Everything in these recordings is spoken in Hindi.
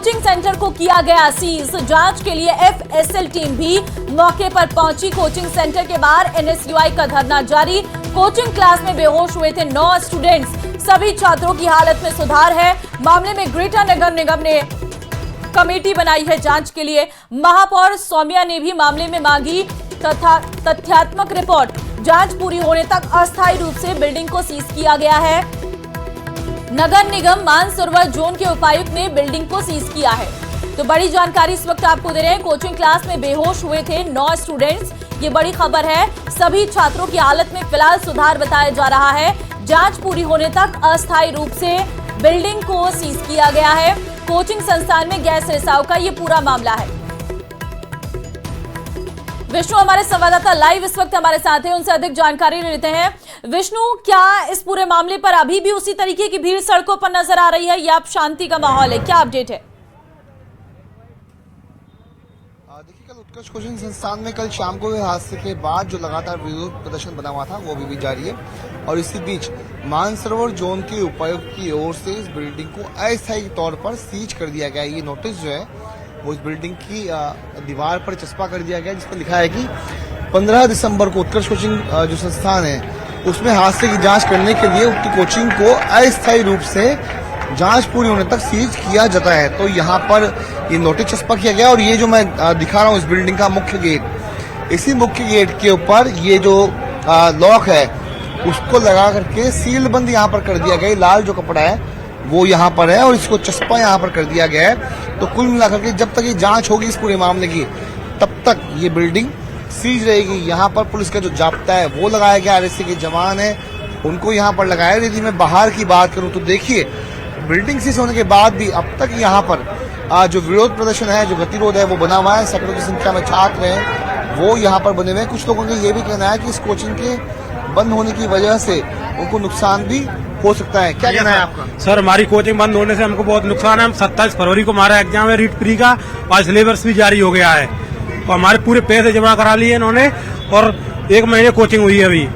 कोचिंग सेंटर को किया गया सीज। जांच के लिए एफएसएल टीम भी मौके पर पहुंची। कोचिंग सेंटर के बाहर एनएसयूआई का धरना जारी। कोचिंग क्लास में बेहोश हुए थे 9 स्टूडेंट्स। सभी छात्रों की हालत में सुधार है। मामले में ग्रेटर नगर निगम ने कमेटी बनाई है जांच के लिए। महापौर सौम्या ने भी मामले में मांगी तथा तथ्यात्मक रिपोर्ट। जांच पूरी होने तक अस्थायी रूप से बिल्डिंग को सीज किया गया है। नगर निगम मानसरोवर जोन के उपायुक्त ने बिल्डिंग को सीज किया है। तो बड़ी जानकारी इस वक्त आपको दे रहे हैं। कोचिंग क्लास में बेहोश हुए थे 9 स्टूडेंट्स। ये बड़ी खबर है। सभी छात्रों की हालत में फिलहाल सुधार बताया जा रहा है। जांच पूरी होने तक अस्थायी रूप से बिल्डिंग को सीज किया गया है। कोचिंग संस्थान में गैस रिसाव का ये पूरा मामला है। विष्णु हमारे संवाददाता लाइव इस वक्त हमारे साथ हैं, उनसे अधिक जानकारी लेते हैं। विष्णु, क्या इस पूरे मामले पर अभी भी उसी तरीके की भीड़ सड़कों पर नजर आ रही है या अब शांति का माहौल है? क्या अपडेट है? देखिए, कल उत्कर्ष कोचिंग संस्थान में कल शाम को हुए हादसे के बाद जो लगातार विरोध प्रदर्शन बना हुआ था वो भी जारी है। और इसी बीच मानसरोवर जोन के उपायुक्त की ओर से इस बिल्डिंग को अस्थायी तौर पर सीज कर दिया गया। ये नोटिस जो है वो इस बिल्डिंग की दीवार पर चस्पा कर दिया गया, जिस पर लिखा है कि 15 दिसंबर को उत्कर्ष कोचिंग जो संस्थान है उसमें हादसे की जांच करने के लिए उक्त कोचिंग को अस्थायी रूप से जांच पूरी होने तक सीज किया जाता है। तो यहाँ पर ये नोटिस चस्पा किया गया। और ये जो मैं दिखा रहा हूँ इस बिल्डिंग का मुख्य गेट, इसी मुख्य गेट के ऊपर ये जो लॉक है उसको लगा करके सील बंद यहाँ पर कर दिया गया। लाल जो कपड़ा है वो यहाँ पर है और इसको चस्पा यहाँ पर कर दिया गया है। तो कुल मिलाकर के जब तक ये जांच होगी इस पूरे मामले की तब तक ये बिल्डिंग सीज रहेगी। यहाँ पर पुलिस का जो जाब्ता है वो लगाया गया, आरएससी के जवान है उनको यहाँ पर लगाया। यदि मैं बाहर की बात करूँ तो देखिए, बिल्डिंग सीज होने के बाद भी अब तक यहाँ पर जो विरोध प्रदर्शन है, जो गतिरोध है वो बना हुआ है। सैकड़ों की संख्या में छात्र हैं वो यहाँ पर बने हुए हैं। कुछ लोगों का ये भी कहना है कि इस कोचिंग के बंद होने की वजह से उनको नुकसान भी हो सकता है। क्या कहना है आपका? सर, हमारी कोचिंग बंद होने से हमको बहुत नुकसान है। हम 27 फरवरी को हमारा एग्जाम है रीट प्री का, और सिलेबस भी जारी हो गया है। तो हमारे पूरे पैसे जमा करा लिए इन्होंने और 1 महीने कोचिंग हुई है अभी।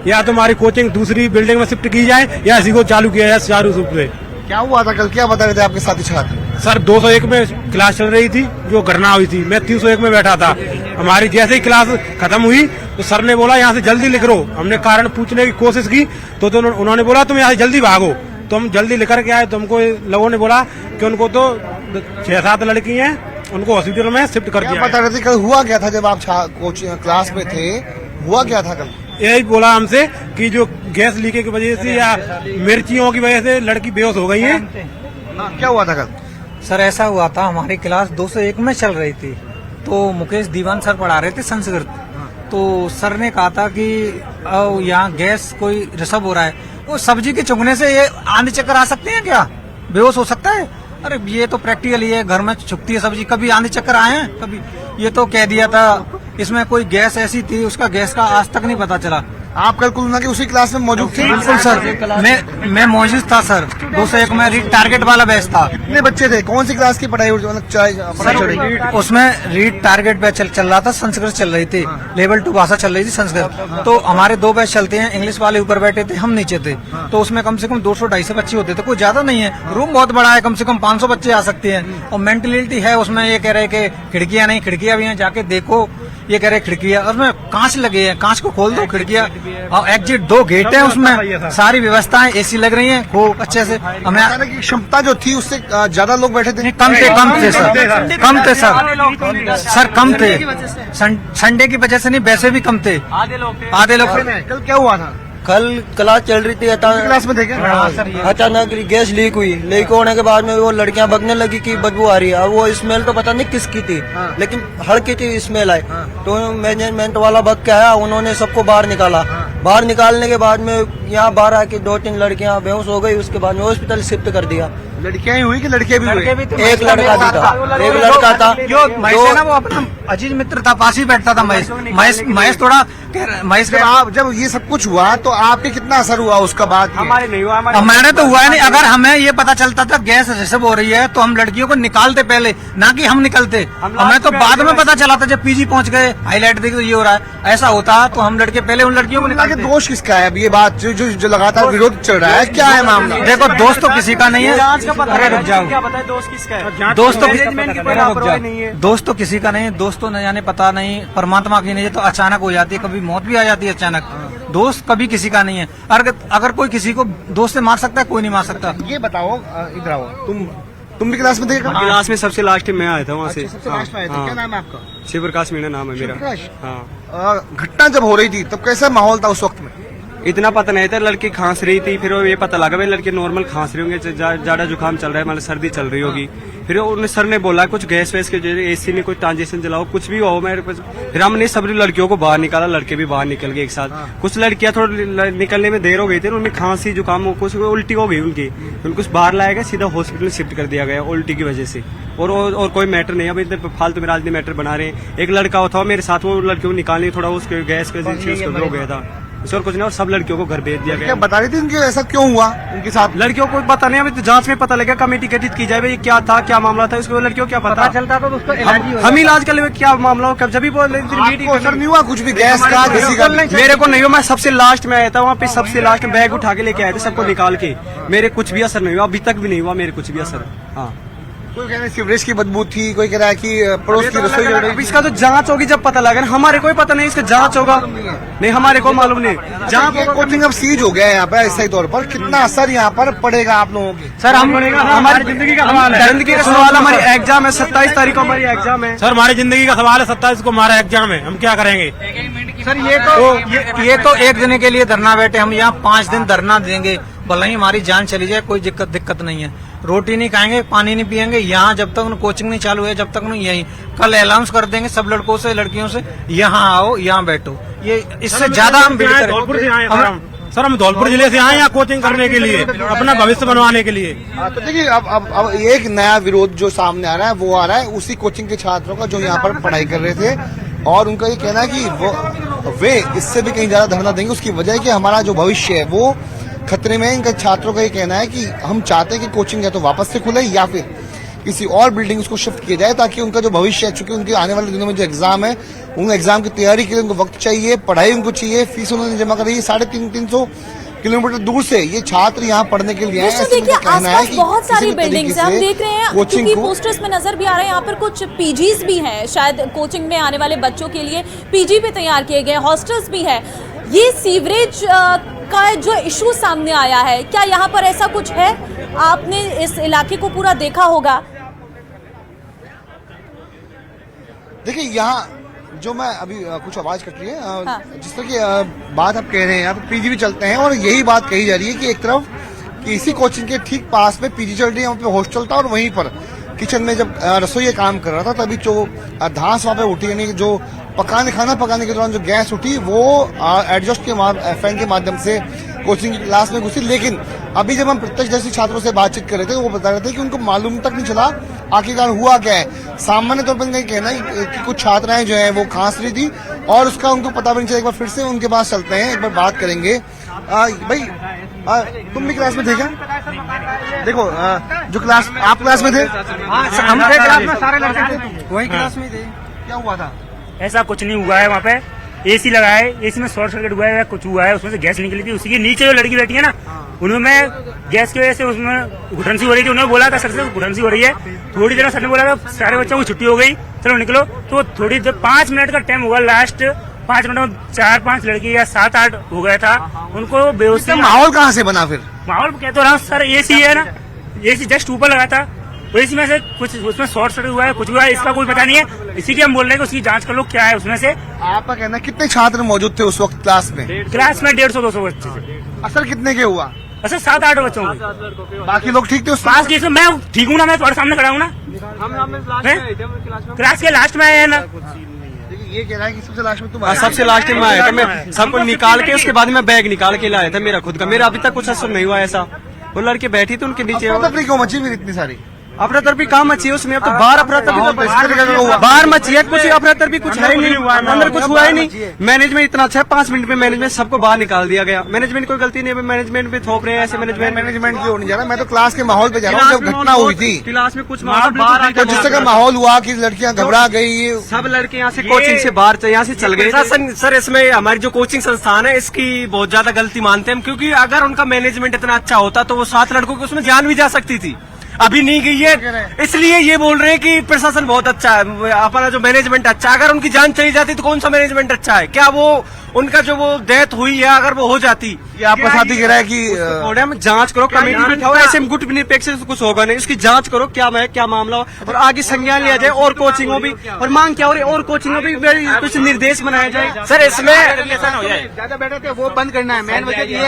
या तो हमारी कोचिंग दूसरी बिल्डिंग में शिफ्ट की जाए या इसी को चालू किया जाए चालू रूप से। क्या हुआ था कल? क्या बता रहे थे आपके साथी छात्र? सर, 201 में क्लास चल रही थी जो घटना हुई थी। मैं 301 में बैठा था। हमारी जैसे ही क्लास खत्म हुई तो सर ने बोला यहाँ से जल्दी लिख लो। हमने कारण पूछने की कोशिश की तो उन्होंने बोला तुम यहाँ से जल्दी भागो। तो हम जल्दी लिख के आए। तो हमको लोगों ने बोला कि उनको तो 6-7 लड़की हैं, उनको हॉस्पिटल में शिफ्ट कर दिया। बता रहे थे कल हुआ क्या था जब आप कोचिंग क्लास में थे? हुआ क्या था कल? यही बोला हमसे कि जो गैस लीकेज की वजह से या मिर्चियों की वजह से लड़की बेहोश हो गई है। क्या हुआ था कल? सर, ऐसा हुआ था, हमारी क्लास 201 में चल रही थी। तो मुकेश दीवान सर पढ़ा रहे थे संस्कृत। तो सर ने कहा था कि यहाँ गैस कोई रिसर्व हो रहा है। वो सब्जी के चुगने से ये आंधी चक्कर आ सकते हैं क्या? बेहोश हो सकता है? अरे ये तो प्रैक्टिकल ही है, घर में चुगती है सब्जी। कभी आंधी चक्कर आए हैं? कभी? ये तो कह दिया था इसमें कोई गैस ऐसी थी, उसका गैस का आज तक नहीं पता चला। आप कल कुल मिला के उसी क्लास में मौजूद थे? बिल्कुल सर, मैं मौजूद था सर। 201 में रीड टारगेट वाला बैच था। कितने बच्चे थे? कौन सी क्लास की पढ़ाई उसमें रीड टारगेट बैच चल रहा था, संस्कृत चल रही थी। लेवल 2 भाषा चल रही थी संस्कृत। तो हमारे 2 बैच चलते हैं, इंग्लिश वाले ऊपर बैठे थे, हम नीचे थे। तो उसमें कम से कम 200-250 बच्चे होते थे, कोई ज्यादा नहीं है। रूम बहुत बड़ा है, कम से कम 500 बच्चे आ सकते हैं। और मेंटेलिटी है उसमें, ये कह रहे कि खिड़कियां नहीं, खिड़कियां भी हैं, जाके देखो। ये कह रहे खिड़कियां, उसमें कांच लगे हैं, कांच को खोल दो, खिड़कियां और एग्जिट 2 गेट है, उसमें सारी व्यवस्थाएं, एसी लग रही हैं खूब अच्छे से। हमें की क्षमता जो थी उससे ज्यादा लोग बैठे थे? कम थे सर, कम थे। संडे की वजह से नहीं, वैसे भी कम थे, आधे लोग। कल क्या हुआ था? कल क्लास चल रही थी, क्लास में थे क्या? अचानक गैस लीक हुई। लीक होने के बाद में वो लड़कियां भगने लगी कि बदबू आ रही है। अब वो स्मेल तो पता नहीं किसकी थी, लेकिन हल्की थी स्मेल आई। तो मैनेजमेंट वाला भग के आया, उन्होंने सबको बाहर निकाला। बाहर निकालने के बाद में यहाँ बाहर आके 2-3 लड़कियां बेहोश हो गई। उसके बाद में हॉस्पिटल शिफ्ट कर दिया। लड़कियां ही हुई कि लड़के भी हुए? एक लड़का भी था, एक लड़का था। वो अपना अजीज मित्र था, पास ही बैठता था महेश थोड़ा महेश के। आप जब ये सब कुछ हुआ तो आपके कितना असर हुआ उसका बाद? हमारे नहीं हुआ। हमारे तो हुआ नहीं। अगर हमें ये पता चलता था गैस रिसर्व हो रही है तो हम लड़कियों को निकालते पहले, ना कि हम निकलते। हमें तो बाद में पता चला था, जब पीजी पहुंच गए, हाईलाइट देखो ये हो रहा है, ऐसा होता तो हम लड़के पहले उन लड़कियों को निकालते। दोष किसका है अब? ये बात जो जो लगातार विरोध चल रहा है, क्या है मामला? देखो दोस्त तो किसी का नहीं है। अरे रुक जाओ, दोस्त तो किसी का नहीं है। दोस्त तो न जाने पता नहीं परमात्मा की नहीं है, तो अचानक हो जाती है, कभी मौत भी आ जाती है अचानक। दोस्त कभी किसी का नहीं है। अगर कोई किसी को दोस्त से मार सकता है, कोई नहीं मार सकता। ये बताओ, इधर आओ, तुम भी क्लास में थे? क्लास में सबसे लास्ट में आया था वहाँ से। सबसे लास्ट में आए थे। क्या नाम है आपका? शिवप्रकाश मीणा नाम है मेरा। शिवप्रकाश? हाँ। घटना जब हो रही थी तब कैसा माहौल था उस वक्त में? इतना पता नहीं था, लड़की खांस रही थी, फिर वो ये पता लगा भाई लड़के नॉर्मल खांस रहे होंगे, ज्यादा जुकाम चल रहा है, मतलब सर्दी चल रही होगी। फिर उन्हें सर ने बोला कुछ गैस वैस के जरिए एसी में कोई ट्रांजेक्शन जलाओ, कुछ भी हो मेरे पास। फिर हमने सभी लड़कियों को बाहर निकाला, लड़के भी बाहर निकल गए एक साथ। कुछ लड़कियां थोड़ा निकलने में देर हो गई थी, उनमें खांसी जुकाम कुछ उल्टी हो गई उनकी, उनको बाहर लाया गया, सीधा हॉस्पिटल शिफ्ट कर दिया गया उल्टी की वजह से। और कोई मैटर नहीं, अभी इतने फालतू में राजनीति मैटर बना रहे हैं। एक लड़का था मेरे साथ, वो लड़कियों को निकालने थोड़ा उसके गैस के हो गया था, और कुछ नहीं, और सब लड़कियों को घर भेज दिया गया। क्या बता रही थी उनके ऐसा क्यों हुआ उनके साथ? लड़कियों को पता नहीं, अभी तो जांच में पता लगेगा, कमेटी गठित की जाए भाई क्या था, क्या मामला था, इसको लड़कियों को क्या पता चलता तो उसको हम इलाज कर ले क्या मामला हो, कब जब भी बोल असर नहीं हुआ कुछ भी गैस का किसी का? मेरे को नहीं हुआ, मैं सबसे लास्ट में आया था वहाँ पे, सबसे लास्ट में बैग उठा के लेके आए थे सबको निकाल के, मेरे कुछ भी असर नहीं हुआ, अभी तक भी नहीं हुआ मेरे कुछ भी असर। हाँ, कोई कह रहा है सीवरेज की बदबू थी, कोई कह रहा है कि पड़ोस की रसोई जल रही थी। इसका तो जांच होगी जब पता लगेगा, हमारे कोई पता नहीं, इसका जांच होगा नहीं, हमारे को मालूम नहीं। जहाँ पे कोचिंग अब सीज हो गया है यहाँ पे सही तौर पर, कितना असर यहाँ पर पड़ेगा आप लोगों की? सर हमारी जिंदगी का सवाल है, जिंदगी का सवाल, हमारी एग्जाम है 27 तारीख को, हमारी एग्जाम है सर, हमारी जिंदगी का सवाल है। 27 को हमारा एग्जाम है, हम क्या करेंगे? सर ये तो एक दिन के लिए धरना बैठे, हम यहाँ 5 दिन धरना देंगे, भले ही हमारी जान चली जाए, कोई दिक्कत नहीं है। रोटी नहीं खाएंगे, पानी नहीं पियेंगे, यहाँ जब तक कोचिंग नहीं चालू है, जब तक नहीं यही कल अनाउंस कर देंगे सब लड़कों से लड़कियों से, यहाँ आओ, यहाँ बैठो। ये इससे ज्यादा हम धौलपुर से आए सर, हम धौलपुर जिले से आए यहाँ कोचिंग करने के लिए, अपना भविष्य बनवाने के लिए। तो देखिए अब एक नया विरोध जो सामने आ रहा है वो आ रहा है उसी कोचिंग के छात्रों का जो यहाँ पर पढ़ाई कर रहे थे, और उनका ये कहना है कि वे इससे भी कहीं ज्यादा धरना देंगे। उसकी वजह है कि हमारा जो भविष्य है वो खतरे में है। इनका छात्रों का ये कहना है कि हम चाहते हैं कि कोचिंग या तो वापस से खुले या फिर किसी और बिल्डिंग उसको शिफ्ट किया जाए, ताकि उनका जो भविष्य है, चूंकि उनके आने वाले दिनों में जो एग्जाम है, उन एग्जाम की तैयारी के लिए उनको वक्त चाहिए, पढ़ाई उनको चाहिए, फीस उन्होंने जमा कराई है 350 किलोमीटर दूर से ये छात्र यहाँ पढ़ने के लिए आए। देखिए आसपास बहुत सारी बिल्डिंग्स हैं, हम देख रहे हैं, क्योंकि पोस्टर्स में नजर भी आ रहे हैं, यहाँ पर कुछ पीजीज भी हैं, शायद कोचिंग में आने वाले बच्चों के लिए पीजी भी तैयार किए गए, हॉस्टल्स भी है। ये सीवरेज का जो इशू सामने आया है, क्या यहाँ पर ऐसा कुछ है? आपने इस इलाके को पूरा देखा होगा। देखिए यहाँ जो मैं अभी कुछ आवाज कट रही है, हाँ। जिस तरह की बात आप कह रहे हैं, यहाँ पे पीजी भी चलते हैं, और यही बात कही जा रही है कि एक तरफ कि इसी कोचिंग के ठीक पास में पीजी चल रही है, वहाँ पे हॉस्टल था, और वहीं पर किचन में जब रसोई काम कर रहा था तभी जो धांस वहाँ पे उठी, यानी जो खाना पकाने के दौरान जो गैस उठी वो एडजस्ट के फैन के माध्यम से कोचिंग की क्लास में घुसी। लेकिन अभी जब हम प्रत्यक्षदर्शी छात्रों से बातचीत कर रहे थे, वो बता रहे थे कि उनको मालूम तक नहीं चला आखिरकार हुआ क्या है। सामान्य तौर पर कहना है कि कुछ छात्राएं जो है वो खांस रही थी, और उसका उनको पता भी नहीं चला। एक बार फिर से उनके पास चलते हैं, एक बार बात करेंगे। भाई तुम भी क्लास में थे क्या? देखो जो क्लास आप क्लास में थे, हम थे क्लास में, सारे लड़के थे वही क्लास में थे। क्या हुआ था? ऐसा कुछ नहीं हुआ है, वहाँ पे एसी लगा है, एसी में शॉर्ट सर्किट हुआ है, कुछ हुआ है, उसमें से गैस निकली थी, उसी के नीचे जो लड़की बैठी है ना, उन्होंने गैस की वजह से उसमें घुटन सी हो रही थी, उन्होंने बोला था सर से घुटन सी हो रही है। थोड़ी देर सर ने बोला था सारे बच्चों को छुट्टी हो गई, चलो निकलो, तो थोड़ी देर 5 मिनट का टाइम होगा, लास्ट 5 मिनट में 4-5 लड़की या 7-8 हो गया था, उनको बेहोशी। माहौल कहाँ से बना फिर? माहौल कहते रहा सर, एसी है ना, एसी जस्ट ऊपर लगा था, तो इसी में से कुछ उसमें शॉर्ट सर्किट हुआ है, कुछ हुआ है, इसका कोई पता नहीं है, इसी की हम बोल रहे हैं कि उसकी जांच कर लो क्या है उसमें से। आपका कहना कितने छात्र मौजूद थे उस वक्त क्लास में? क्लास में 150-200 बच्चे थे। असर कितने के हुआ? अच्छा 7-8 बच्चों के। बाकी लोग ठीक थे उस पास केस में? मैं ठीक हूँ ना, मैं तुम्हारे सामने खड़ा हूँ ना, क्लास के लास्ट में आए हैं ना। ये कह रहा है कि सबसे लास्ट में तुम? सबसे लास्ट में आया था, मैं सबको निकाल के उसके बाद मैं बैग निकाल के लाया था मेरा खुद का, मेरा अभी तक कुछ असर नहीं हुआ ऐसा। वो लड़के बैठी थी उनके नीचे, क्यों मची फिर इतनी सारी? अफरा तफरी कहाँ मची है उसमें? अब तो बाहर अफरा तफरी बाहर मची है, कुछ अफरा तफरी कुछ है ही नहीं, अंदर कुछ हुआ ही नहीं। मैनेजमेंट इतना अच्छा है, 5 मिनट में मैनेजमेंट सबको बाहर निकाल दिया गया। मैनेजमेंट कोई गलती नहीं है, मैनेजमेंट पे थोप रहे हैं ऐसे। मैनेजमेंट क्यों नहीं जा रहा? मैं तो क्लास के माहौल पे जा रहा हूँ। जब घटना हुई थी क्लास में कुछ बाहर तो जिस तरह माहौल हुआ कि लड़कियां घबरा गई, सब लड़के यहाँ से कोचिंग से बाहर यहाँ से चल गए। सर इसमें हमारी जो कोचिंग संस्थान है इसकी बहुत ज्यादा गलती मानते हैं हम, क्योंकि अगर उनका मैनेजमेंट इतना अच्छा होता तो वो 7 लड़कों की उसमें जान भी जा सकती थी। अभी नहीं गई है, इसलिए ये बोल रहे हैं कि प्रशासन बहुत अच्छा है, अपना जो मैनेजमेंट अच्छा है। अगर उनकी जान चली जाती तो कौन सा मैनेजमेंट अच्छा है? क्या वो उनका जो वो डेथ हुई है अगर वो हो जाती, ये आपका साथी कह रहा है कि हम जांच करो, कमेटी बिठाओ, ऐसे गुट निरपेक्ष से कुछ होगा नहीं। इसकी जांच करो क्या मामला हो और आगे संज्ञान लिया जाए। और कोचिंगों भी और मांग क्या हो रही है, और कोचिंगों भी कुछ निर्देश बनाया जाए। सर इसमें ज्यादा बैठे थे वो बंद करना है। मेन वजह ये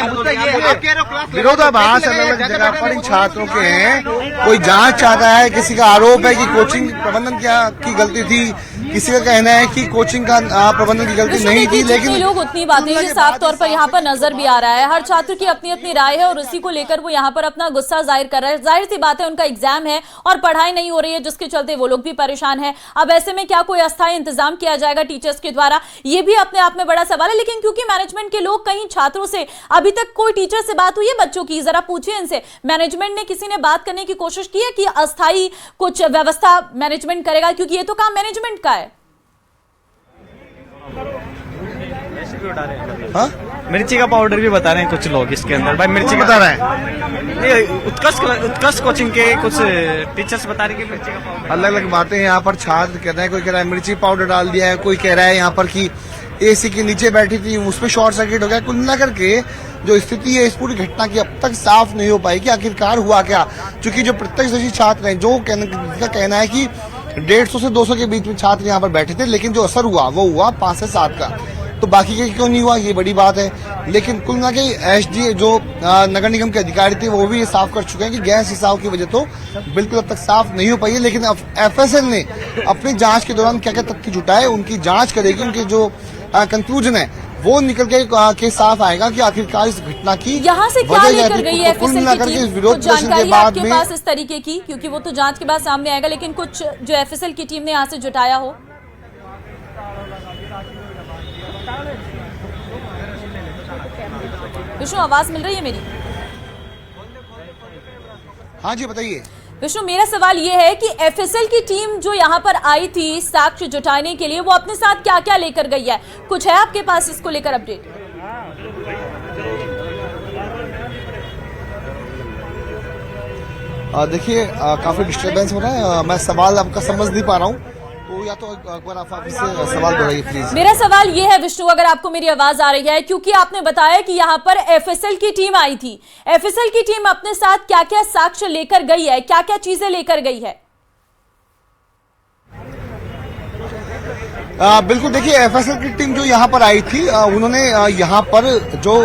विरोधाभास अलग अलग जगह पर इन छात्रों के हैं। कोई जांच चाहता है, किसी का आरोप है कि कोचिंग प्रबंधन की गलती थी, किसी का कहना है कि कोचिंग का प्रबंधन की गलती नहीं थी। लेकिन लोग उतनी बातें जो साफ तौर पर यहाँ पर नजर भी आ रहा है, हर छात्र की अपनी अपनी राय है और उसी को लेकर वो यहाँ पर अपना गुस्सा जाहिर कर रहा है। जाहिर सी बात है उनका एग्जाम है और पढ़ाई नहीं हो रही है, जिसके चलते वो लोग भी परेशान है। अब ऐसे में क्या कोई अस्थायी इंतजाम किया जाएगा टीचर्स के द्वारा, ये भी अपने आप में बड़ा सवाल है। लेकिन क्योंकि मैनेजमेंट के लोग कहीं छात्रों से अभी तक कोई टीचर से बात हुई है बच्चों की, जरा पूछिए इनसे, मैनेजमेंट ने किसी ने बात करने की कोशिश की है कि अस्थायी कुछ व्यवस्था मैनेजमेंट करेगा? क्योंकि ये तो काम मैनेजमेंट का है। हाँ? मिर्ची का पाउडर भी बता रहे हैं कुछ लोग इसके अंदर। भाई मिर्ची बता रहे हैं, ये उत्कर्ष कोचिंग के कुछ टीचर्स बता रहे हैं कि मिर्ची का पाउडर। अलग अलग बातें यहाँ पर छात्र कह रहे हैं। कोई कह रहा है मिर्ची पाउडर डाल दिया है, कोई कह रहा है यहाँ पर कि एसी के नीचे बैठी थी उस पर शॉर्ट सर्किट हो गया। कुल मिलाकर के जो स्थिति है इस पूरी घटना की अब तक साफ नहीं हो पाई कि आखिरकार हुआ क्या। क्योंकि जो प्रत्यक्षदर्शी छात्र हैं, जो जिनका कहना है कि 150 से 200 के बीच में छात्र यहाँ पर बैठे थे, लेकिन जो असर हुआ वो हुआ 5 से 7 का, तो बाकी के क्यों नहीं हुआ, ये बड़ी बात है। लेकिन कुल ना कि एसडी जो नगर निगम के अधिकारी थे वो भी ये साफ कर चुके हैं कि गैस रिसाव की वजह तो बिल्कुल अब तक साफ नहीं हो पाई है। लेकिन अब एफएसएल ने अपनी जांच के दौरान क्या क्या तथ्य जुटाए उनकी जांच करेगी। उनके जो कंक्लूजन है वो निकल के साफ आएगा कि आखिरकार इस घटना की यहाँ से क्या लेकर गई है कुल मिलाकर के विरोध प्रदर्शन के जानकारी बाद आपके में पास इस तरीके की, क्योंकि वो तो जांच के बाद सामने आएगा, लेकिन कुछ जो एफएसएल की टीम ने यहाँ से जुटाया हो? विष्णु, आवाज मिल रही है मेरी? हाँ जी बताइए। विष्णु, मेरा सवाल ये है कि एफएसएल की टीम जो यहाँ पर आई थी साक्ष्य जुटाने के लिए, वो अपने साथ क्या क्या लेकर गई है? कुछ है आपके पास इसको लेकर अपडेट? देखिए काफी डिस्टरबेंस हो रहा है, मैं सवाल आपका समझ नहीं पा रहा हूँ, तो या तो एक बार आप वापस से सवाल दोहराइए प्लीज। मेरा सवाल ये है विष्णु, अगर आपको मेरी आवाज आ रही है, क्योंकि आपने बताया कि यहाँ पर एफएसएल की टीम आई थी, एफएसएल की टीम अपने साथ क्या क्या साक्ष्य लेकर गई है, क्या क्या चीजें लेकर गई है? बिल्कुल, देखिए एफएसएल की टीम जो यहाँ पर आई थी उन्होंने यहाँ पर जो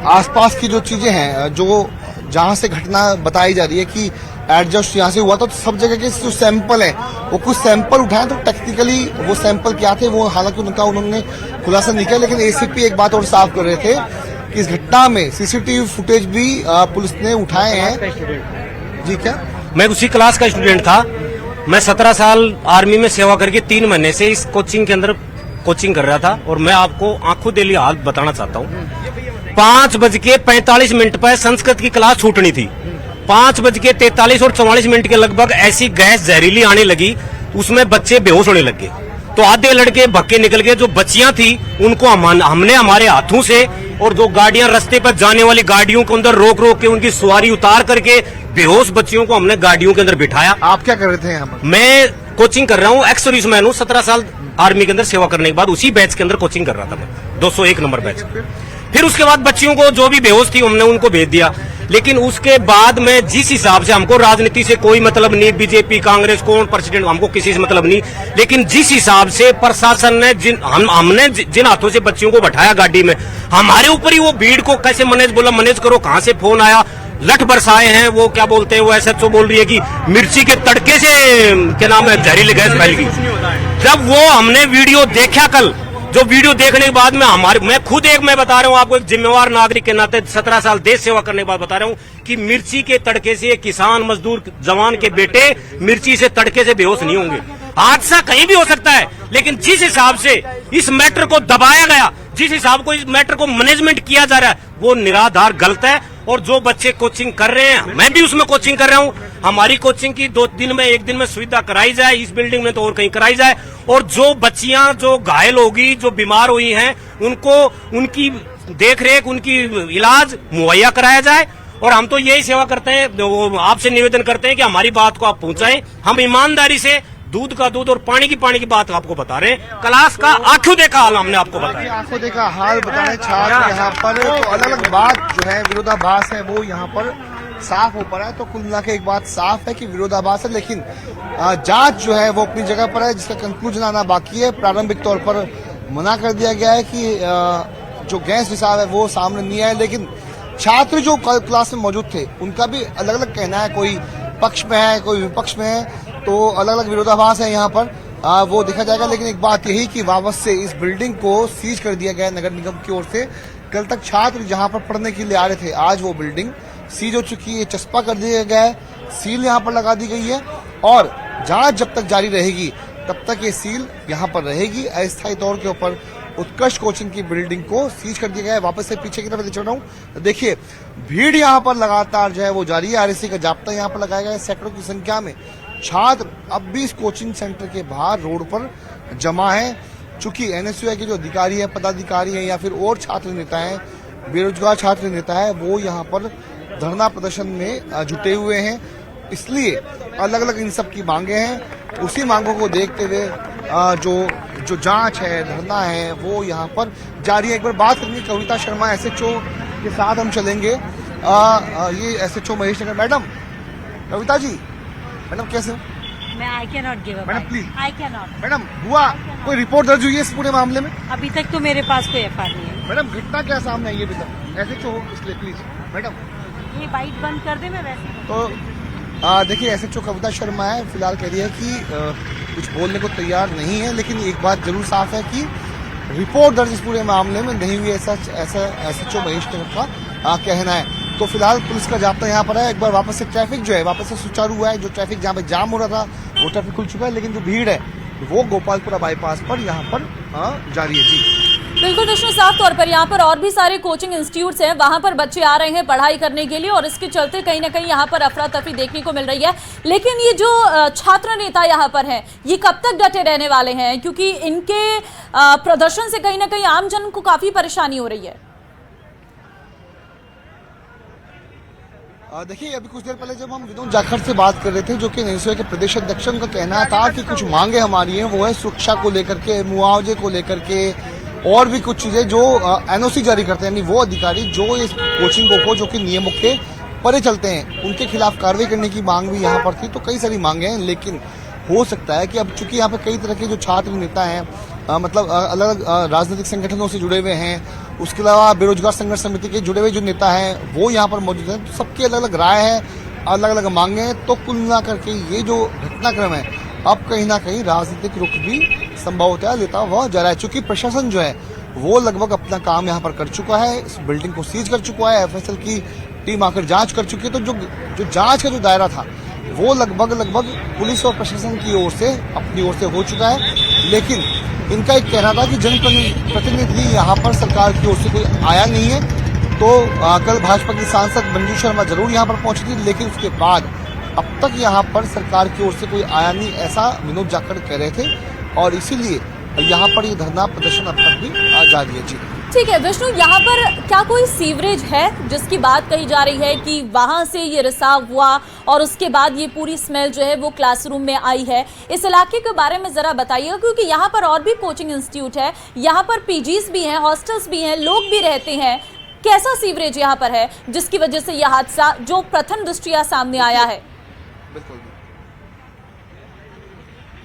आसपास की जो चीजें हैं, जो जहां से घटना बताई जा रही है कि एडजस्ट यहाँ से हुआ था, तो सब जगह के जो सैंपल है वो कुछ सैंपल उठाए, तो टेक्निकली वो सैंपल क्या थे वो हालांकि उन्होंने खुलासा नहीं किया। लेकिन एसीपी एक बात और साफ कर रहे थे कि इस घटना में सीसीटीवी फुटेज भी पुलिस ने उठाए हैं। जी क्या? मैं उसी क्लास का स्टूडेंट था। मैं 17 साल आर्मी में सेवा करके 3 महीने से इस कोचिंग के अंदर कोचिंग कर रहा था, और मैं आपको आंखों दिली हाल बताना चाहता हूँ। 5:45 पर संस्कृत की क्लास छूटनी थी। 5:43 और 44 मिनट के लगभग ऐसी गैस जहरीली आने लगी, उसमें बच्चे बेहोश होने लगे। तो आधे लड़के भक्के निकल गए। जो बच्चियां थी उनको हमने हमारे हाथों से, और जो गाड़ियां रास्ते पर जाने वाली गाड़ियों के अंदर रोक रोक के उनकी सवारी उतार करके बेहोश बच्चियों को हमने गाड़ियों के अंदर बिठाया। आप क्या कर रहे थे यहाँ पर? मैं कोचिंग कर रहा हूँ, एक्स सर्विस मैन हूँ। 17 साल आर्मी के अंदर सेवा करने के बाद उसी बैच के अंदर कोचिंग कर रहा था मैं, 201 नंबर बैच। फिर उसके बाद बच्चियों को जो भी बेहोश थी हमने उनको भेज दिया। लेकिन उसके बाद में जिस हिसाब से, हमको राजनीति से कोई मतलब नहीं, बीजेपी कांग्रेस कौन प्रेसिडेंट हमको किसी से मतलब नहीं, लेकिन जिस हिसाब से प्रशासन ने हमने जिन हाथों से बच्चियों को बैठाया गाड़ी में, हमारे ऊपर ही वो भीड़ को कैसे मैनेज करो, कहां से फोन आया, लठ बरसाए हैं। वो क्या बोलते हैं, वो एसएचओ बोल रही है कि मिर्ची के तड़के से क्या नाम है जहरीली गैस फैल गई। जब वो हमने वीडियो देखा कल, जो वीडियो देखने के बाद में मैं खुद मैं बता रहा हूं आपको, एक जिम्मेवार नागरिक के नाते 17 साल देश सेवा करने के बाद बता रहा हूं कि मिर्ची के तड़के से किसान मजदूर जवान के बेटे मिर्ची से तड़के से बेहोश नहीं होंगे। हादसा कहीं भी हो सकता है, लेकिन जिस हिसाब से इस मैटर को दबाया गया, जिस हिसाब को इस मैटर को मैनेजमेंट किया जा रहा है, वो निराधार गलत है। और जो बच्चे कोचिंग कर रहे हैं, मैं भी उसमें कोचिंग कर रहा हूं, हमारी कोचिंग की 2 दिन में 1 दिन में सुविधा कराई जाए, इस बिल्डिंग में तो और कहीं कराई जाए। और जो बच्चियां जो घायल होगी, जो बीमार हुई हैं, उनको उनकी देखरेख, उनकी इलाज मुहैया कराया जाए। और हम तो यही सेवा करते हैं, आपसे निवेदन करते हैं कि हमारी बात को आप पहुंचाएं। हम ईमानदारी से दूध का दूध और पानी की बात आपको बता रहे हैं। क्लास का आंखों देखा हाल हमने आपको बताया, आंखों देखा हाल बता रहे छात्र यहाँ पर। तो अलग अलग बात जो है, विरोधाभास है, वो यहाँ पर साफ हो पड़ा है। तो कुल मिला के एक बात साफ है कि विरोधाभास है, लेकिन जांच जो है वो अपनी जगह पर है, जिसका कंक्लूजन आना बाकी है। प्रारंभिक तौर पर मना कर दिया गया है कि जो गैस रिसाव है वो सामने नहीं आए, लेकिन छात्र जो क्लास में मौजूद थे उनका भी अलग अलग कहना है, कोई पक्ष में है, कोई विपक्ष में है। तो अलग अलग विरोधाभास है यहाँ पर, वो देखा जाएगा। लेकिन एक बात यही कि वापस से इस बिल्डिंग को सीज कर दिया गया नगर निगम की ओर से। कल तक छात्र जहाँ पर पढ़ने के लिए आ रहे थे, आज वो बिल्डिंग सीज हो चुकी है, चस्पा कर दिया गया है, सील यहाँ पर लगा दी गई है। और जांच जब तक जारी रहेगी तब तक ये सील यहाँ पर रहेगी। अस्थायी तौर के ऊपर उत्कर्ष कोचिंग की बिल्डिंग को सीज कर दिया गया है। वापस से पीछे की तरफ ले चल रहा हूँ, देखिए भीड़ यहाँ पर लगातार जो है वो जारी है। आरएससी का जाप्ता यहाँ पर लगाया गया है। सैकड़ों की संख्या में छात्र अब भी इस कोचिंग सेंटर के बाहर रोड पर जमा है। चूंकि एनएसयूआई के जो अधिकारी है, पदाधिकारी हैं, या फिर और छात्र नेता हैं, बेरोजगार छात्र नेता है, वो यहाँ पर धरना प्रदर्शन में जुटे हुए हैं। इसलिए अलग अलग इन सब की मांगे हैं। उसी मांगों को देखते हुए जो जांच है, धरना है, वो यहाँ पर जारी है। एक बार बात करेंगे कविता शर्मा एसएचओ के साथ हम चलेंगे। ये एसएचओ महेश नगर। मैडम, कविता जी, मैडम कैसे हो? मैं I can not give up. Madam please, I can not. Madam हुआ कोई रिपोर्ट दर्ज हुई है इस पूरे मामले में? अभी तक तो मेरे पास कोई एफआईआर नहीं है। मैडम घटना क्या सामने आई है अभी तक? एसएचओ हो इसलिए प्लीज मैडम। ये बाइट बंद कर दे, मैं वैसे। तो देखिए एसएचओ कविता शर्मा है, फिलहाल कह रही है कि कुछ बोलने को तैयार नहीं है, लेकिन एक बात जरूर साफ है कि रिपोर्ट दर्ज इस पूरे मामले में नहीं हुई, ऐसा एसएचओ महेश नगर का कहना है। तो फिलहाल पुलिस का जाप्ता यहाँ पर है। एक बार वापस से ट्रैफिक जो है वापस से सुचारू हुआ है। जो ट्रैफिक जहाँ पे जाम हो रहा था वो ट्रैफिक खुल चुका है, लेकिन जो भीड़ है वो गोपालपुरा बाईपास पर यहाँ पर जारी है। जी बिल्कुल विष्णु, साफ तौर पर यहाँ पर और भी सारे कोचिंग इंस्टीट्यूट्स हैं, वहां पर बच्चे आ रहे हैं पढ़ाई करने के लिए, और इसके चलते कहीं ना कहीं यहाँ पर अफरा तफरी देखने को मिल रही है। लेकिन ये जो छात्र नेता यहाँ पर हैं, ये कब तक डटे रहने वाले हैं? क्योंकि इनके प्रदर्शन से कहीं ना कहीं आम जन को काफी परेशानी हो रही है। देखिए अभी कुछ देर पहले जब हम विनोद जाखड़ से बात कर रहे थे, जो कि एनएसयूआई के प्रदेश अध्यक्ष, उनका कहना था कि कुछ मांगे हमारी हैं, वो है सुरक्षा को लेकर के, मुआवजे को लेकर के, और भी कुछ चीजें जो एनओसी जारी करते हैं, यानी वो अधिकारी जो इस कोचिंगों को, जो कि नियमों के परे चलते हैं, उनके खिलाफ कार्रवाई करने की मांग भी यहाँ पर थी। तो कई सारी मांगे हैं, लेकिन हो सकता है कि अब चूंकि यहाँ पर कई तरह के जो छात्र नेता हैं, मतलब अलग अलग राजनीतिक संगठनों से जुड़े हुए हैं, उसके अलावा बेरोजगार संघर्ष समिति के जुड़े हुए जो नेता हैं वो यहाँ पर मौजूद हैं, तो सबकी अलग अलग राय है, अलग अलग मांगे हैं। तो कुल मिला करके ये जो घटनाक्रम है अब कहीं ना कहीं राजनीतिक रुख भी संभवतः लेता हुआ जा रहा है। चूंकि प्रशासन जो है वो लगभग अपना काम यहाँ पर कर चुका है, इस बिल्डिंग को सीज कर चुका है, एफएसएल की टीम आकर जांच कर चुकी है। तो जो जांच का जो दायरा था वो लगभग पुलिस और प्रशासन की ओर से, अपनी ओर से हो चुका है। लेकिन इनका एक कहना था कि जनप्रतिनिधि यहाँ पर सरकार की ओर से कोई आया नहीं है। तो कल भाजपा की सांसद मंजू शर्मा जरूर यहाँ पर पहुंची थी, लेकिन उसके बाद अब तक यहाँ पर सरकार की ओर से कोई आया नहीं, ऐसा विनोद जाखड़ कह रहे थे। और इसीलिए यहाँ पर ये धरना प्रदर्शन अब तक भी जारी है। जी ठीक है विष्णु, यहाँ पर क्या कोई सीवरेज है जिसकी बात कही जा रही है कि वहां से ये रिसाव हुआ और उसके बाद ये पूरी स्मेल जो है वो क्लासरूम में आई है? इस इलाके के बारे में जरा बताइएगा, क्योंकि यहाँ पर और भी कोचिंग इंस्टीट्यूट है, यहाँ पर पीजीज भी हैं, हॉस्टल्स भी हैं, लोग भी रहते हैं। कैसा सीवरेज यहाँ पर है जिसकी वजह से यह हादसा जो प्रथम दृष्टया सामने आया है? बिल्कुल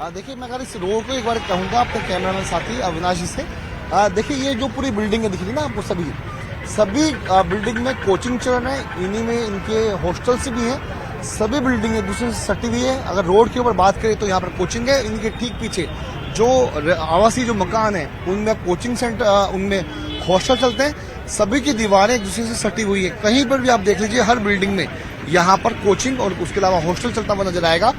देखिए, मैं अगर इस रोड को एक बार कहूँगा अपने कैमरामैन साथी अविनाश जी से, देखिए ये जो पूरी बिल्डिंग दिख रही है ना आपको, सभी बिल्डिंग में कोचिंग चल रहे हैं, इन्हीं में इनके हॉस्टल्स भी हैं, सभी बिल्डिंग एक दूसरे से सटी हुई है। अगर रोड के ऊपर बात करें तो यहाँ पर कोचिंग है, इनके ठीक पीछे जो आवासीय जो मकान है उनमें कोचिंग सेंटर, उनमें हॉस्टल चलते हैं, सभी की दीवारें एक दूसरे से सटी हुई है। कहीं पर भी आप देख लीजिए, हर बिल्डिंग में यहाँ पर कोचिंग और उसके अलावा हॉस्टल चलता हुआ नजर आएगा।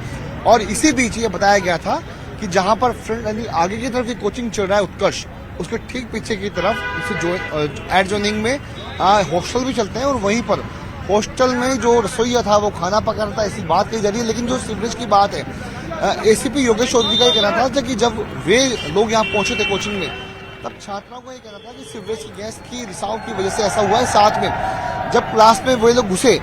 और इसी बीच ये बताया गया था कि जहां पर फ्रंट यानी आगे की तरफ की कोचिंग चल रहा है उत्कर्ष, उसके ठीक पीछे की तरफ उसे एड जोनिंग में हॉस्टल भी चलते हैं और वहीं पर हॉस्टल में जो रसोईया था वो खाना पका रहा था, ऐसी बात कही जा रही है। लेकिन जो सीवरेज की बात है, एसीपी योगेश चौधरी का ये कहना था कि जब वे लोग यहाँ पहुंचे थे कोचिंग में, तब छात्राओं को ये कहना था कि सीवरेज की गैस की रिसाव की वजह से ऐसा हुआ है। साथ में जब क्लास में वे लोग घुसे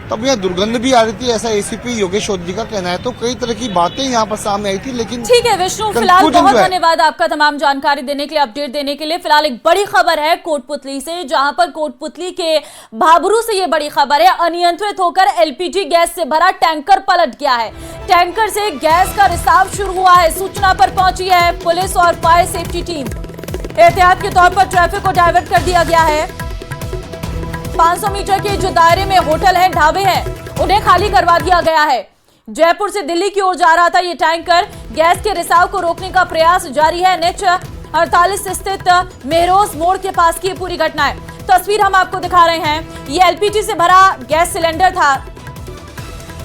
तब यह दुर्गंध भी आ रही थी, ऐसा एसीपी योगेश चौधरी का कहना है। तो कई तरह की बातें यहाँ पर सामने आई थी। लेकिन ठीक है विष्णु, फिलहाल बहुत धन्यवाद आपका तमाम जानकारी देने के लिए, अपडेट देने के लिए। फिलहाल एक बड़ी खबर है कोटपुतली से, जहां पर कोटपुतली के भाबरू से ये बड़ी खबर है, अनियंत्रित होकर एलपीजी गैस से भरा टैंकर पलट गया है। टैंकर से गैस का रिसाव शुरू हुआ है। सूचना पर पहुंची है पुलिस और फायर सेफ्टी टीम। एहतियात के तौर पर ट्रैफिक को डाइवर्ट कर दिया गया है। 500 मीटर के जो दायरे में होटल हैं, ढाबे हैं, उन्हें खाली करवा दिया गया है। जयपुर से दिल्ली की ओर जा रहा था ये टैंकर। गैस के रिसाव को रोकने का प्रयास जारी है। NH 48 स्थित मेहरोज मोड़ के पास की पूरी घटना है। तस्वीर हम आपको दिखा रहे हैं। ये एलपीजी से भरा गैस सिलेंडर था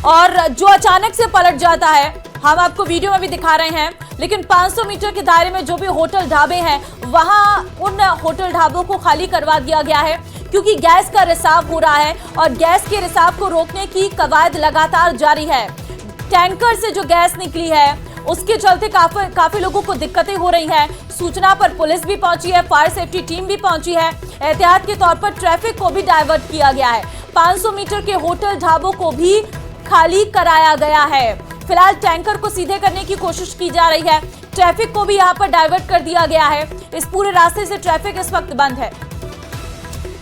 और जो अचानक से पलट जाता है, हम आपको वीडियो में भी दिखा रहे हैं। लेकिन 500 मीटर के दायरे में जो भी होटल ढाबे हैं, वहां उन होटल ढाबों को खाली करवा दिया गया है, क्योंकि गैस का रिसाव हो रहा है और गैस के रिसाव को रोकने की कवायद लगातार जारी है। टैंकर से जो गैस निकली है उसके चलते काफी लोगों को दिक्कतें हो रही हैं। सूचना पर पुलिस भी पहुंची है, फायर सेफ्टी टीम भी पहुंची है। एहतियात के तौर पर ट्रैफिक को भी डाइवर्ट किया गया है। 500 मीटर के होटल ढाबों को भी खाली कराया गया है। फिलहाल टैंकर को सीधे करने की कोशिश की जा रही है। ट्रैफिक को भी यहाँ पर डाइवर्ट कर दिया गया है। इस पूरे रास्ते से ट्रैफिक इस वक्त बंद है।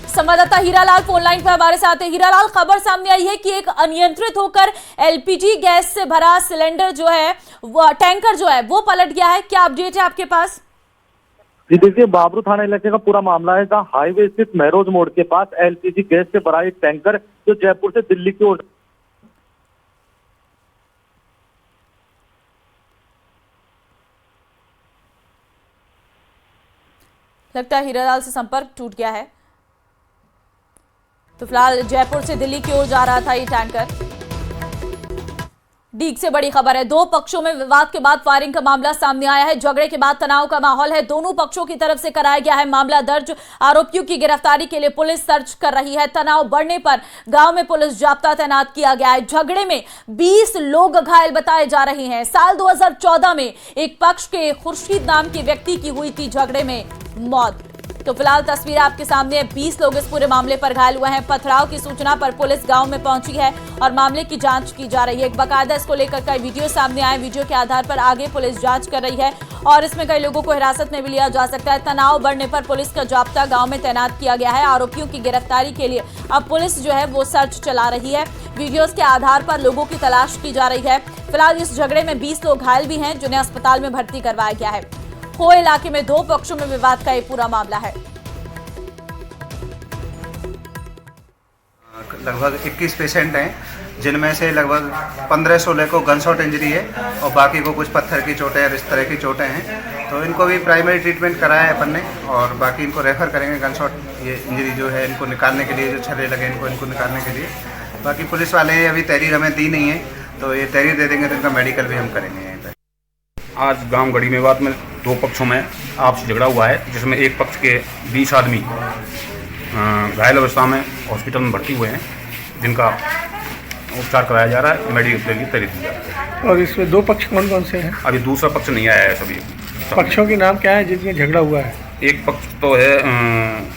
संवाददाता हीरालाल फोन लाइन पर हमारे साथ है। हीरालाल, खबर सामने आई है कि एक अनियंत्रित होकर एलपीजी गैस से भरा सिलेंडर जो है, वो टैंकर जो है वो पलट गया है। क्या अपडेट है आपके पास? जी देखिए, बाबरू थाना इलाके का पूरा मामला है, जहां हाईवे स्थित मेहरोज मोड़ के पास एलपीजी गैस से भरा एक टैंकर जो जयपुर से दिल्ली की ओर लगता है हीरालाल से संपर्क टूट गया है। तो फिलहाल जयपुर से दिल्ली की ओर जा रहा था ये टैंकर। डीग से बड़ी खबर है। दो पक्षों में विवाद के बाद फायरिंग का मामला सामने आया है। झगड़े के बाद तनाव का माहौल है। दोनों पक्षों की तरफ से कराया गया है मामला दर्ज। आरोपियों की गिरफ्तारी के लिए पुलिस सर्च कर रही है। तनाव बढ़ने पर गांव में पुलिस जाब्ता तैनात किया गया है। झगड़े में 20 लोग घायल बताए जा रहे हैं। साल 2014 में एक पक्ष के खुर्शीद नाम के व्यक्ति की हुई थी झगड़े में मौत। तो फिलहाल तस्वीर आपके सामने है। 20 लोग इस पूरे मामले पर घायल हुए हैं। पथराव की सूचना पर पुलिस गांव में पहुंची है और मामले की जांच की जा रही है। एक बाकायदा इसको लेकर कई वीडियो सामने आए। वीडियो के आधार पर आगे पुलिस जांच कर रही है और इसमें कई लोगों को हिरासत में भी लिया जा सकता है। तनाव बढ़ने पर पुलिस का जाब्ता गांव में तैनात किया गया है। आरोपियों की गिरफ्तारी के लिए अब पुलिस जो है वो सर्च चला रही है। वीडियोज के आधार पर लोगों की तलाश की जा रही है। फिलहाल इस झगड़े में 20 लोग घायल भी हैं, जिन्हें अस्पताल में भर्ती करवाया गया है। हो इलाके में दो पक्षों में विवाद का ये पूरा मामला है। लगभग 21 पेशेंट हैं, जिनमें से लगभग 15-16 को गनशॉट इंजरी है और बाकी को कुछ पत्थर की चोटें और इस तरह की चोटें हैं। तो इनको भी प्राइमरी ट्रीटमेंट कराया है अपन ने और बाकी इनको रेफर करेंगे। गनशॉट ये इंजरी जो है इनको निकालने के लिए, जो छर्रे लगे इनको निकालने के लिए। बाकी पुलिस वाले अभी तहरीर हमें दी नहीं है, तो ये तहरीर दे देंगे तो इनका मेडिकल भी हम करेंगे यहीं पर। आज गांव गढ़ी मेवात में दो पक्षों में आपसी झगड़ा हुआ है, जिसमें एक पक्ष के 20 आदमी घायल अवस्था में हॉस्पिटल में भर्ती हुए हैं, जिनका उपचार कराया जा रहा है। मेडिकल की तैयारी की जा रही है। और इसमें दो पक्ष कौन कौन से हैं? अभी दूसरा पक्ष नहीं आया है। सभी पक्षों के नाम क्या है जिनमें झगड़ा हुआ है? एक पक्ष तो है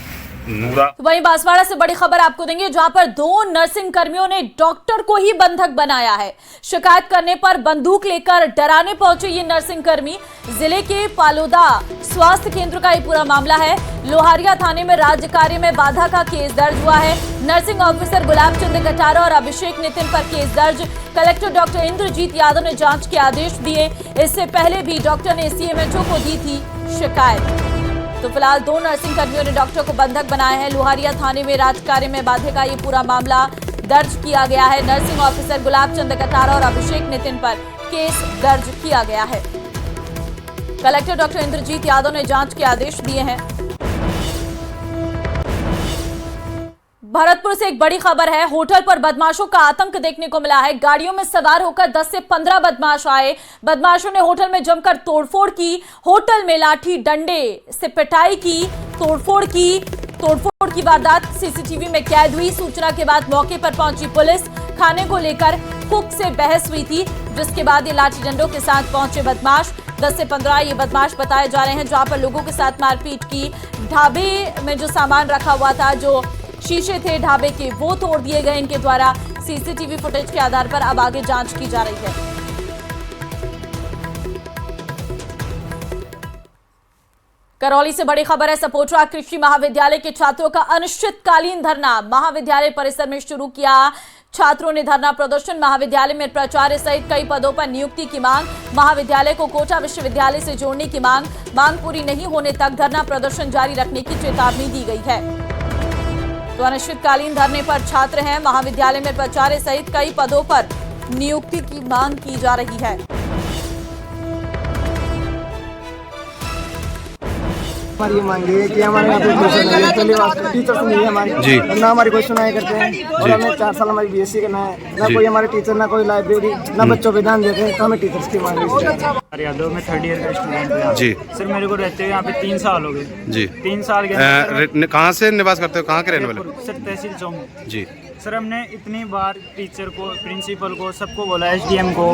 नूरा। वहीं बांसवाड़ा से बड़ी खबर आपको देंगे, जहां पर 2 नर्सिंग कर्मियों ने डॉक्टर को ही बंधक बनाया है। शिकायत करने पर बंदूक लेकर डराने पहुंचे ये नर्सिंग कर्मी। जिले के पालोदा स्वास्थ्य केंद्र का ये पूरा मामला है। लोहारिया थाने में राज्य कार्य में बाधा का केस दर्ज हुआ है। नर्सिंग ऑफिसर गुलाब चंद कटारा और अभिषेक नितिन पर केस दर्ज। कलेक्टर डॉक्टर इंद्रजीत यादव ने जांच के आदेश दिए। इससे पहले भी डॉक्टर ने सीएमएचओ को दी थी शिकायत। तो फिलहाल 2 नर्सिंग कर्मियों ने डॉक्टर को बंधक बनाया है। लोहारिया थाने में राजकार्य में बाधा का ये पूरा मामला दर्ज किया गया है। नर्सिंग ऑफिसर गुलाब चंद कटारा और अभिषेक नितिन पर केस दर्ज किया गया है। कलेक्टर डॉक्टर इंद्रजीत यादव ने जांच के आदेश दिए हैं। भरतपुर से एक बड़ी खबर है। होटल पर बदमाशों का आतंक देखने को मिला है। गाड़ियों में सवार होकर 10 से 15 बदमाश आए। बदमाशों ने होटल में जमकर तोड़फोड़ की। होटल में लाठी डंडे से पिटाई की, तोड़फोड़ की वारदात सीसीटीवी में कैद हुई। सूचना के बाद मौके पर पहुंची पुलिस। खाने को लेकर कुक से बहस हुई थी, जिसके बाद ये लाठी डंडों के साथ पहुंचे बदमाश। 10 से 15 ये बदमाश बताए जा रहे हैं, जहां पर लोगों के साथ मारपीट की। ढाबे में जो सामान रखा हुआ था, जो शीशे थे ढाबे के, वो तोड़ दिए गए इनके द्वारा। सीसीटीवी फुटेज के आधार पर अब आगे जांच की जा रही है। करौली से बड़ी खबर है। सपोट्रा कृषि महाविद्यालय के छात्रों का अनिश्चितकालीन धरना महाविद्यालय परिसर में शुरू किया। छात्रों ने धरना प्रदर्शन, महाविद्यालय में प्राचार्य सहित कई पदों पर नियुक्ति की मांग, महाविद्यालय को कोटा विश्वविद्यालय से जोड़ने की मांग पूरी नहीं होने तक धरना प्रदर्शन जारी रखने की चेतावनी दी गई है। तो अनिश्चितकालीन धरने पर छात्र हैं। महाविद्यालय में प्राचार्य सहित कई पदों पर नियुक्ति की मांग की जा रही है। हमारी ये मांग है कि हमारे यहाँ पे टीचर्स नहीं है हमारी जी, ना हमारी कोई सुनाई करते हैं। और हमें 4 साल हमारी बीएससी करना है, ना कोई हमारे टीचर, ना कोई लाइब्रेरी, ना बच्चों पे ध्यान देते हैं। तो हमें टीचर्स की मांग है। यादव में 3rd ईयर का स्टूडेंट हूँ जी। सर मेरे को रहते हुए यहाँ पे 3 साल हो गए जी। 3 साल के कहाँ से निवास करते हो, कहाँ के रहने वाले? सर तहसील चौक जी। सर हमने इतनी बार टीचर को, प्रिंसिपल को, सबको बोला, एसडीएम को,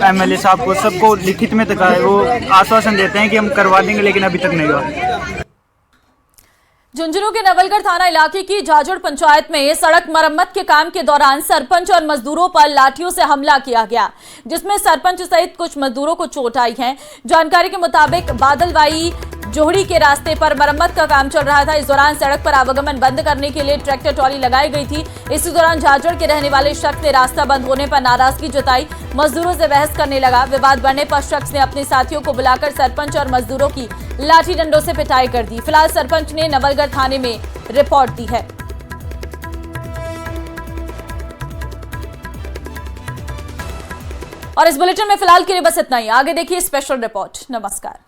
एमएलए साहब को, सबको लिखित में तक है। वो आश्वासन देते हैं कि हम करवा देंगे, लेकिन अभी तक नहीं हुआ। झुंझुनू के नवलगढ़ थाना इलाके की जाजड़ पंचायत में सड़क मरम्मत के काम के दौरान सरपंच और मजदूरों पर लाठियों से हमला किया गया, जिसमें सरपंच सहित कुछ मजदूरों को चोट आई है। जानकारी के मुताबिक बादलवाई जोहड़ी के रास्ते पर मरम्मत का काम चल रहा था। इस दौरान सड़क पर आवागमन बंद करने के लिए ट्रैक्टर ट्रॉली लगाई गई थी। इसी दौरान झाझड़ के रहने वाले शख्स ने रास्ता बंद होने पर नाराजगी जताई, मजदूरों से बहस करने लगा। विवाद बढ़ने पर शख्स ने अपने साथियों को बुलाकर सरपंच और मजदूरों की लाठी डंडों से पिटाई कर दी। फिलहाल सरपंच ने नवलगढ़ थाने में रिपोर्ट दी है। और इस बुलेटिन में फिलहाल के लिए बस इतना ही। आगे देखिए स्पेशल रिपोर्ट। नमस्कार।